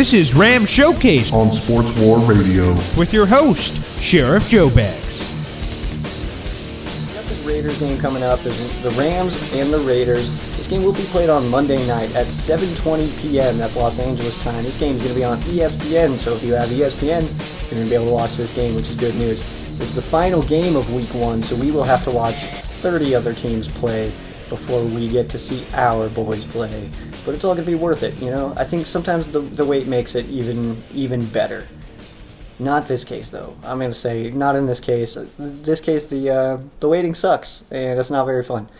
This is Ram Showcase on Sports War Radio with your host, Sheriff Joe Bags. Got the Raiders game coming up. There's the Rams and the Raiders. This game will be played on Monday night at 7:20 p.m. That's Los Angeles time. This game is going to be on ESPN, so if you have ESPN, you're going to be able to watch this game, which is good news. This is the final game of Week 1, so we will have to watch 30 other teams play before we get to see our boys play. But it's all going to be worth it, you know? I think sometimes the wait makes it even better. Not this case, though. I'm going to say, not in this case. This case, the waiting sucks, and it's not very fun.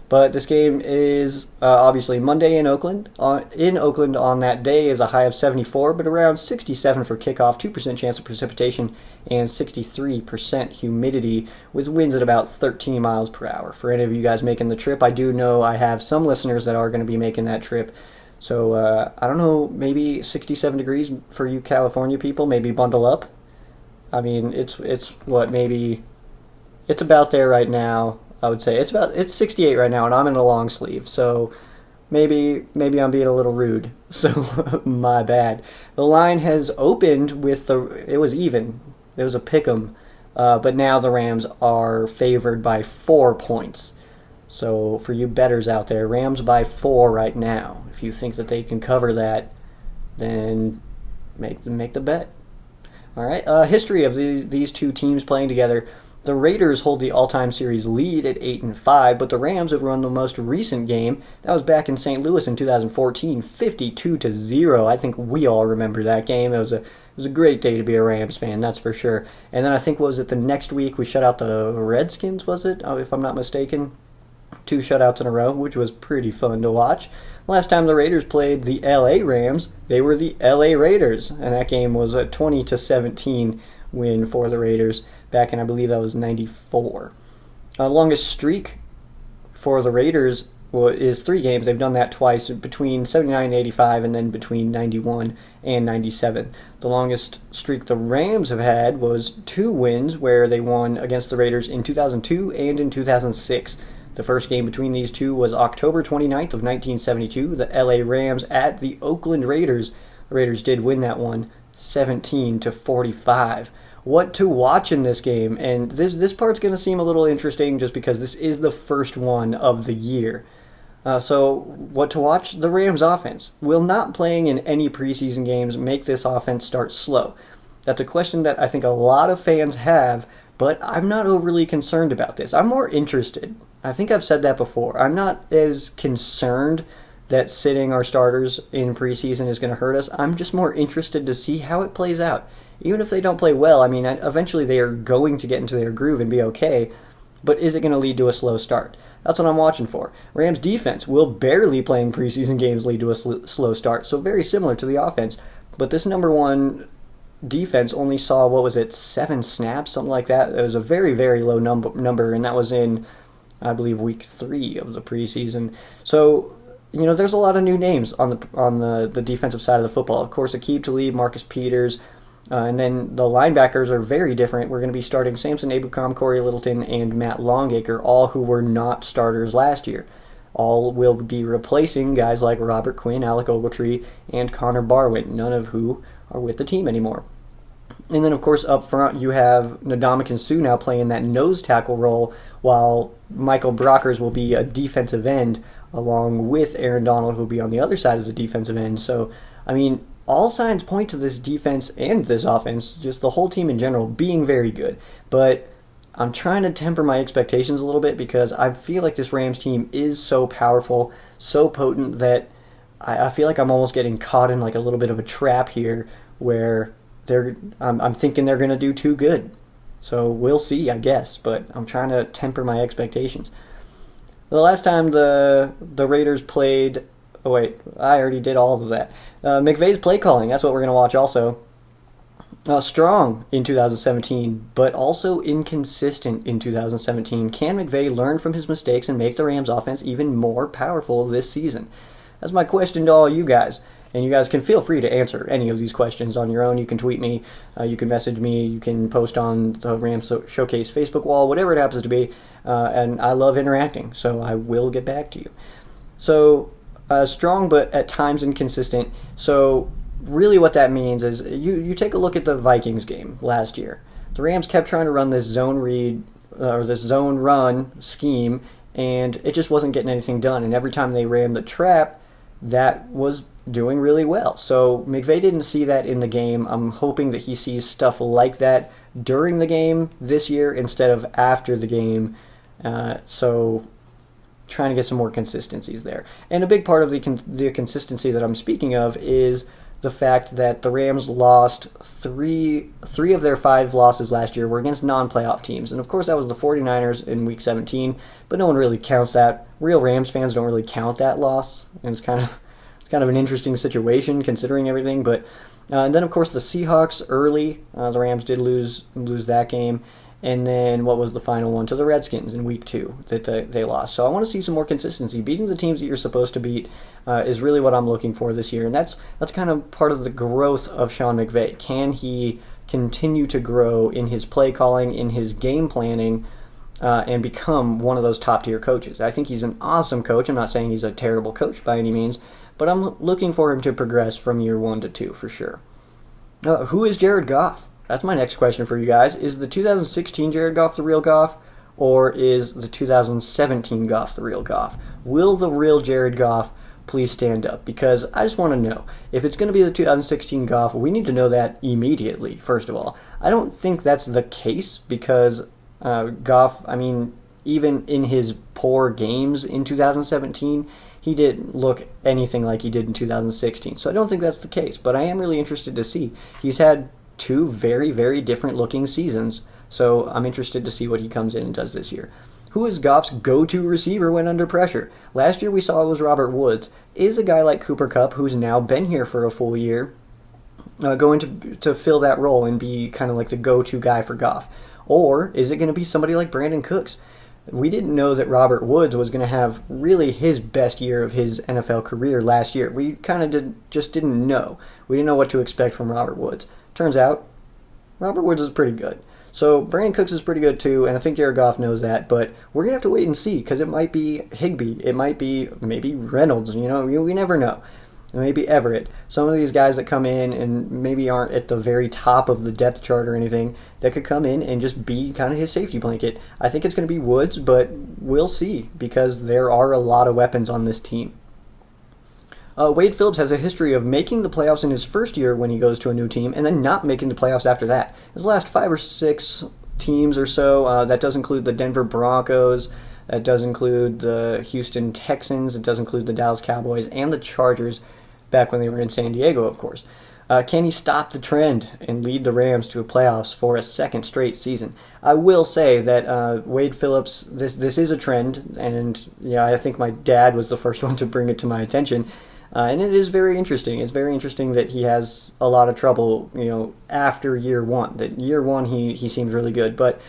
But this game is obviously Monday in Oakland. In Oakland on that day is a high of 74, but around 67 for kickoff, 2% chance of precipitation, and 63% humidity, with winds at about 13 miles per hour. For any of you guys making the trip, I do know I have some listeners that are going to be making that trip. So, I don't know, maybe 67 degrees for you California people, maybe bundle up. I mean, it's about there right now. I would say it's 68 right now, and I'm in a long sleeve, so maybe I'm being a little rude. So my bad. The line has opened with it was even. It was a pick'em, but now the Rams are favored by 4 points. So for you bettors out there, Rams by 4 right now. If you think that they can cover that, then make the bet. All right. History of these two teams playing together. The Raiders hold the all-time series lead at 8-5, but the Rams have run the most recent game. That was back in St. Louis in 2014, 52-0. I think we all remember that game. It was a great day to be a Rams fan, that's for sure. And then I think, the next week we shut out the Redskins, was it? If I'm not mistaken. 2 shutouts in a row, which was pretty fun to watch. Last time the Raiders played the LA Rams, they were the LA Raiders, and that game was a 20-17 win for the Raiders back in, I believe that was 94. Longest streak for the Raiders is 3 games. They've done that twice, between 79 and 85, and then between 91 and 97. The longest streak the Rams have had was 2 wins, where they won against the Raiders in 2002 and in 2006. The first game between these two was October 29th of 1972. The LA Rams at the Oakland Raiders. The Raiders did win that one 17-45. What to watch in this game, and this part's going to seem a little interesting just because this is the first one of the year. So what to watch? The Rams offense. Will not playing in any preseason games make this offense start slow? That's a question that I think a lot of fans have, but I'm not overly concerned about this. I'm more interested. I think I've said that before. I'm not as concerned that sitting our starters in preseason is going to hurt us. I'm just more interested to see how it plays out. Even if they don't play well, I mean, eventually they are going to get into their groove and be okay, but is it going to lead to a slow start? That's what I'm watching for. Rams defense will barely playing preseason games lead to a slow start, so very similar to the offense. But this number one defense only saw, 7 snaps, something like that. It was a very, very low number, and that was in, I believe, week 3 of the preseason. So, you know, there's a lot of new names on the defensive side of the football. Of course, Aqib Talib, Marcus Peters, and then the linebackers are very different. We're going to be starting Samson Ebukam, Corey Littleton, and Matt Longacre, all who were not starters last year. All will be replacing guys like Robert Quinn, Alec Ogletree, and Connor Barwin, none of who are with the team anymore. And then, of course, up front, you have Ndamukong Suh now playing that nose tackle role, while Michael Brockers will be a defensive end, along with Aaron Donald, who will be on the other side as a defensive end. So, I mean, all signs point to this defense and this offense, just the whole team in general, being very good. But I'm trying to temper my expectations a little bit because I feel like this Rams team is so powerful, so potent, that I feel like I'm almost getting caught in like a little bit of a trap here where I'm thinking they're going to do too good. So we'll see, I guess, but I'm trying to temper my expectations. The last time the Raiders played... Oh, wait, I already did all of that. McVay's play calling, that's what we're going to watch also. Strong in 2017, but also inconsistent in 2017. Can McVay learn from his mistakes and make the Rams offense even more powerful this season? That's my question to all you guys. And you guys can feel free to answer any of these questions on your own. You can tweet me, you can message me, you can post on the Rams Showcase Facebook wall, whatever it happens to be. And I love interacting, so I will get back to you. So, strong but at times inconsistent. So really what that means is you take a look at the Vikings game last year. The Rams kept trying to run this zone read or this zone run scheme, and it just wasn't getting anything done. And every time they ran the trap, that was doing really well. So McVay didn't see that in the game. I'm hoping that he sees stuff like that during the game this year instead of after the game. So trying to get some more consistencies there. And a big part of the consistency that I'm speaking of is the fact that the Rams lost three of their 5 losses last year were against non-playoff teams. And of course that was the 49ers in week 17, but no one really counts that. Real Rams fans don't really count that loss. And it's kind of an interesting situation considering everything, but and then of course the Seahawks early, the Rams did lose that game. And then what was the final one? To the Redskins in week 2 that they lost. So I want to see some more consistency. Beating the teams that you're supposed to beat is really what I'm looking for this year. And that's kind of part of the growth of Sean McVay. Can he continue to grow in his play calling, in his game planning, and become one of those top-tier coaches? I think he's an awesome coach. I'm not saying he's a terrible coach by any means, but I'm looking for him to progress from year 1 to 2 for sure. Who is Jared Goff? That's my next question for you guys. Is the 2016 Jared Goff the real Goff, or is the 2017 Goff the real Goff? Will the real Jared Goff please stand up? Because I just want to know. If it's going to be the 2016 Goff, we need to know that immediately, first of all. I don't think that's the case because Goff, I mean, even in his poor games in 2017, he didn't look anything like he did in 2016. So I don't think that's the case, but I am really interested to see. He's had 2 very, very different looking seasons, so I'm interested to see what he comes in and does this year. Who is Goff's go-to receiver when under pressure? Last year we saw it was Robert Woods. Is a guy like Cooper Kupp, who's now been here for a full year, going to fill that role and be kind of like the go-to guy for Goff? Or is it going to be somebody like Brandon Cooks? We didn't know that Robert Woods was going to have really his best year of his NFL career last year. We kind of just didn't know. We didn't know what to expect from Robert Woods. Turns out, Robert Woods is pretty good. So Brandon Cooks is pretty good too, and I think Jared Goff knows that, but we're going to have to wait and see, because it might be Higbee, it might be maybe Reynolds, we never know. Maybe Everett. Some of these guys that come in and maybe aren't at the very top of the depth chart or anything, that could come in and just be kind of his safety blanket. I think it's going to be Woods, but we'll see, because there are a lot of weapons on this team. Wade Phillips has a history of making the playoffs in his first year when he goes to a new team and then not making the playoffs after that. His last 5 or 6 teams or so, that does include the Denver Broncos, that does include the Houston Texans, it does include the Dallas Cowboys, and the Chargers back when they were in San Diego, of course. Can he stop the trend and lead the Rams to a playoffs for a second straight season? I will say that Wade Phillips, this is a trend, and I think my dad was the first one to bring it to my attention. And it is very interesting. It's very interesting that he has a lot of trouble, after year 1. That year 1 he seems really good, but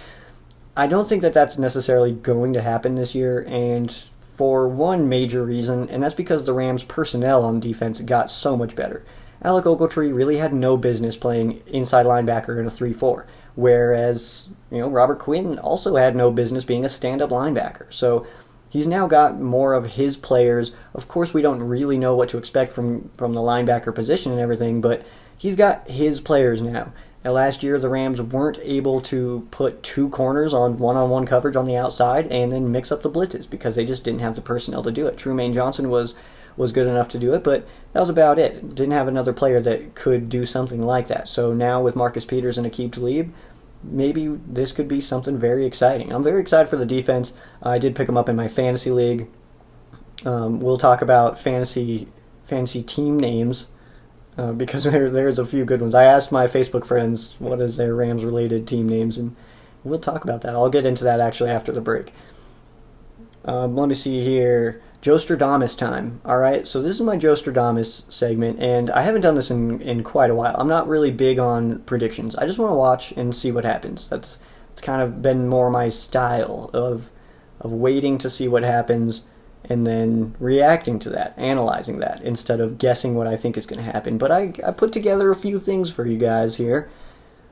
I don't think that that's necessarily going to happen this year, and for one major reason, and that's because the Rams' personnel on defense got so much better. Alec Ogletree really had no business playing inside linebacker in a 3-4, whereas Robert Quinn also had no business being a stand-up linebacker. So he's now got more of his players. Of course, we don't really know what to expect from the linebacker position and everything, but he's got his players now. And last year, the Rams weren't able to put 2 corners on one-on-one coverage on the outside and then mix up the blitzes because they just didn't have the personnel to do it. Trumaine Johnson was good enough to do it, but that was about it. Didn't have another player that could do something like that. So now with Marcus Peters and Aqib Talib, maybe this could be something very exciting. I'm very excited for the defense. I did pick them up in my fantasy league. We'll talk about fantasy team names because there's a few good ones. I asked my Facebook friends what is their Rams-related team names, and we'll talk about that. I'll get into that actually after the break. Let me see here. Joe Stradamus time. All right, so this is my Joe Stradamus segment, and I haven't done this in quite a while. I'm not really big on predictions. I just want to watch and see what happens. It's kind of been more my style of waiting to see what happens and then reacting to that, analyzing that, instead of guessing what I think is going to happen. But I put together a few things for you guys here,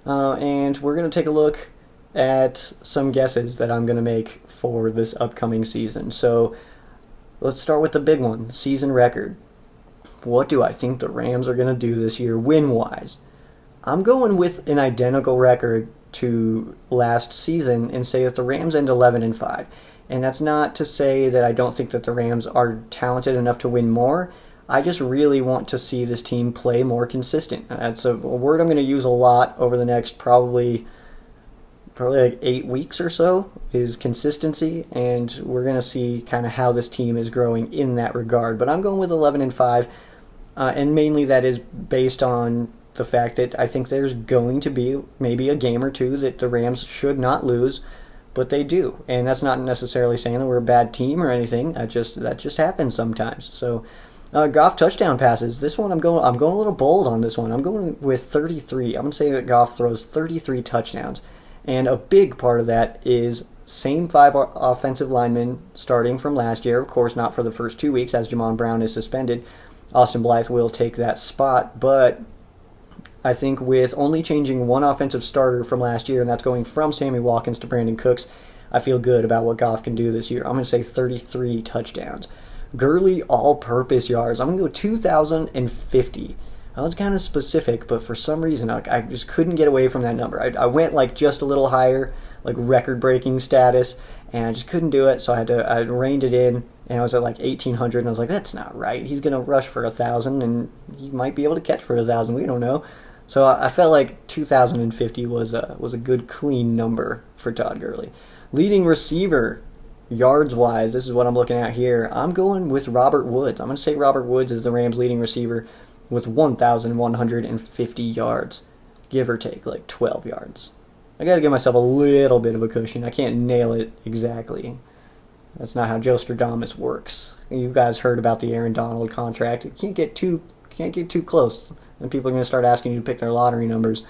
and we're going to take a look at some guesses that I'm going to make for this upcoming season. So let's start with the big one, season record. what do I think the Rams are going to do this year win-wise? I'm going with an identical record to last season and say that the Rams end 11-5. And that's not to say that I don't think that the Rams are talented enough to win more. I just really want to see this team play more consistent. That's a word I'm going to use a lot over the next probably like 8 weeks or so, is consistency, and we're going to see kind of how this team is growing in that regard. But I'm going with 11-5, and mainly that is based on the fact that I think there's going to be maybe a game or two that the Rams should not lose, but they do. And that's not necessarily saying that we're a bad team or anything. That just happens sometimes. So Goff touchdown passes. This one I'm going a little bold on this one. I'm going with 33. I'm going to say that Goff throws 33 touchdowns. And a big part of that is same 5 offensive linemen starting from last year. Of course, not for the first 2 weeks as Jamon Brown is suspended. Austin Blythe will take that spot, but I think with only changing one offensive starter from last year, and that's going from Sammy Watkins to Brandon Cooks, I feel good about what Goff can do this year. I'm going to say 33 touchdowns. Gurley all-purpose yards, I'm going to go 2,050. That was kind of specific, but for some reason I just couldn't get away from that number. I went like just a little higher, like record-breaking status, and I just couldn't do it, so I reined it in, and I was at like 1,800, and I was like, that's not right. He's going to rush for 1,000, and he might be able to catch for 1,000. We don't know. So I felt like 2,050 was a good, clean number for Todd Gurley. Leading receiver, yards-wise, this is what I'm looking at here. I'm going with Robert Woods. I'm going to say Robert Woods is the Rams' leading receiver with 1,150 yards, give or take, like 12 yards. I got to give myself a little bit of a cushion. I can't nail it exactly. That's not how Joe Stradamus works. You guys heard about the Aaron Donald contract. You can't get too close, and people are going to start asking you to pick their lottery numbers.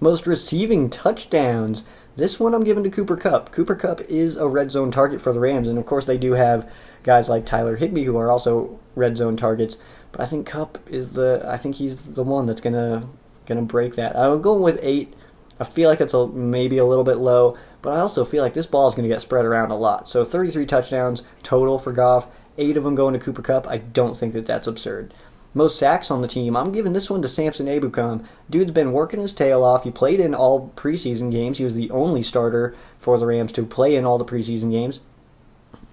Most receiving touchdowns. This one I'm giving to Cooper Kupp. Cooper Kupp is a red zone target for the Rams, and of course they do have guys like Tyler Higbee who are also red zone targets. But I think Kupp he's the one that's gonna break that. I'm going with 8. I feel like it's maybe a little bit low, but I also feel like this ball is going to get spread around a lot. So 33 touchdowns total for Goff, 8 of them going to Cooper Kupp. I don't think that that's absurd. Most sacks on the team, I'm giving this one to Samson Ebukam. Dude's been working his tail off. He played in all preseason games. He was the only starter for the Rams to play in all the preseason games.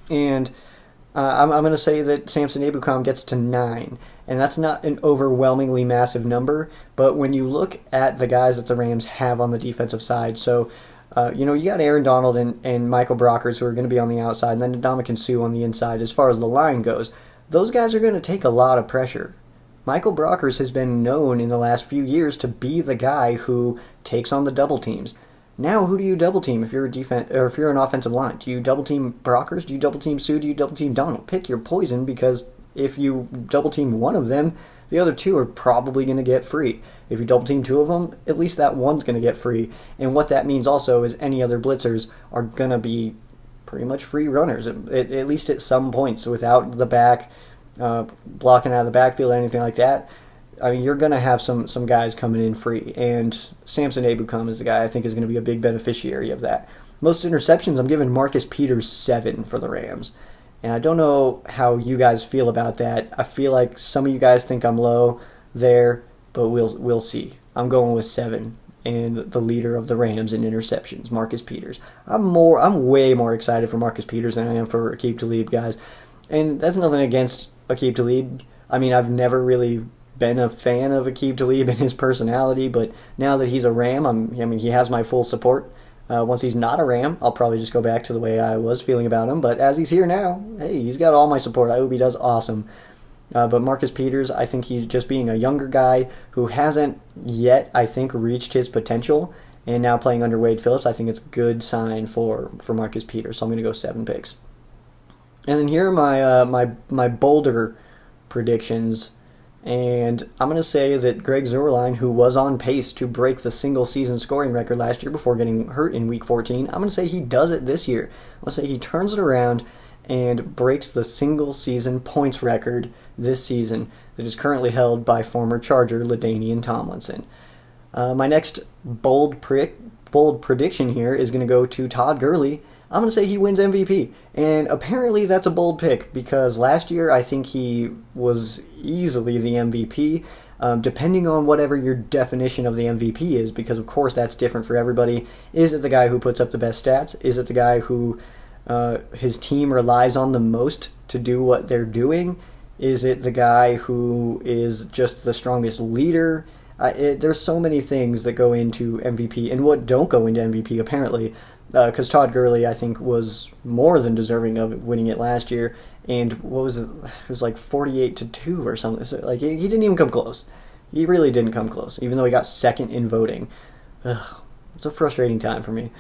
And I'm going to say that Samson Ebukam gets to 9. And that's not an overwhelmingly massive number, but when you look at the guys that the Rams have on the defensive side, so you got Aaron Donald and Michael Brockers who are going to be on the outside, and then Ndamukong Suh on the inside as far as the line goes. Those guys are going to take a lot of pressure. Michael Brockers has been known in the last few years to be the guy who takes on the double teams. Now, who do you double team if you're if you're an offensive line? Do you double team Brockers? Do you double team Suh? Do you double team Donald? Pick your poison, because if you double team one of them, the other 2 are probably going to get free. If you double team 2 of them, at least that one's going to get free. And what that means also is any other blitzers are going to be pretty much free runners, at least at some points, without the back blocking out of the backfield or anything like that. I mean, you're going to have some guys coming in free, and Samson Ebukam is the guy I think is going to be a big beneficiary of that. Most interceptions, I'm giving Marcus Peters 7 for the Rams. And I don't know how you guys feel about that. I feel like some of you guys think I'm low there, but we'll see. I'm going with 7, and the leader of the Rams in interceptions, Marcus Peters. I'm way more excited for Marcus Peters than I am for Aqib Talib, guys. And that's nothing against Aqib Talib. I mean, I've never really been a fan of Aqib Talib and his personality, but now that he's a Ram, he has my full support. Once he's not a Ram, I'll probably just go back to the way I was feeling about him. But as he's here now, hey, he's got all my support. I hope he does awesome. But Marcus Peters, I think he's just being a younger guy who hasn't yet, I think, reached his potential. And now playing under Wade Phillips, I think it's a good sign for Marcus Peters. So I'm going to go 7 picks. And then here are my bolder predictions. And I'm going to say that Greg Zuerlein, who was on pace to break the single-season scoring record last year before getting hurt in Week 14, I'm going to say he does it this year. I'm going to say he turns it around and breaks the single-season points record this season that is currently held by former Charger LaDainian Tomlinson. My next bold prediction here is going to go to Todd Gurley. I'm going to say he wins MVP. And apparently that's a bold pick because last year I think he was easily the MVP, depending on whatever your definition of the MVP is, because of course that's different for everybody. Is it the guy who puts up the best stats? Is it the guy who his team relies on the most to do what they're doing? Is it the guy who is just the strongest leader? There's so many things that go into MVP and what don't go into MVP apparently. Because Todd Gurley, I think, was more than deserving of winning it last year. And what was it? It was like 48-2 or something. So, like he didn't even come close. He really didn't come close, even though he got second in voting. Ugh, it's a frustrating time for me.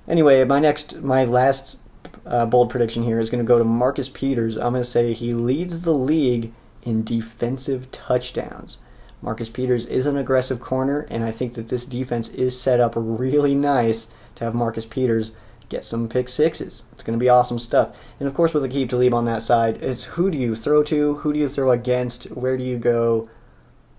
Anyway, my last bold prediction here is going to go to Marcus Peters. I'm going to say he leads the league in defensive touchdowns. Marcus Peters is an aggressive corner, and I think that this defense is set up really nice to have Marcus Peters get some pick sixes. It's going to be awesome stuff. And of course, with Aqib Talib on that side, it's who do you throw to? Who do you throw against? Where do you go?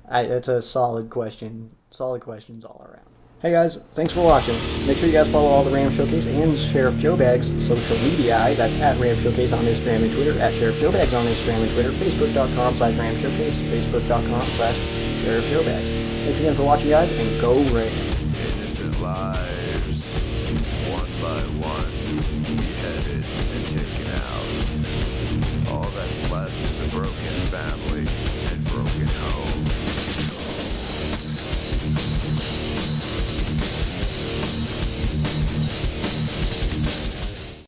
It's a solid question. Solid questions all around. Hey guys, thanks for watching. Make sure you guys follow all the Ram Showcase and Sheriff Joe Bags social media. That's at Ram Showcase on Instagram and Twitter, at Sheriff Joe Bags on Instagram and Twitter, Facebook.com/Ram Showcase, Facebook.com/Sheriff Joe Bags. Thanks again for watching, guys, and go Rams. Innocent life.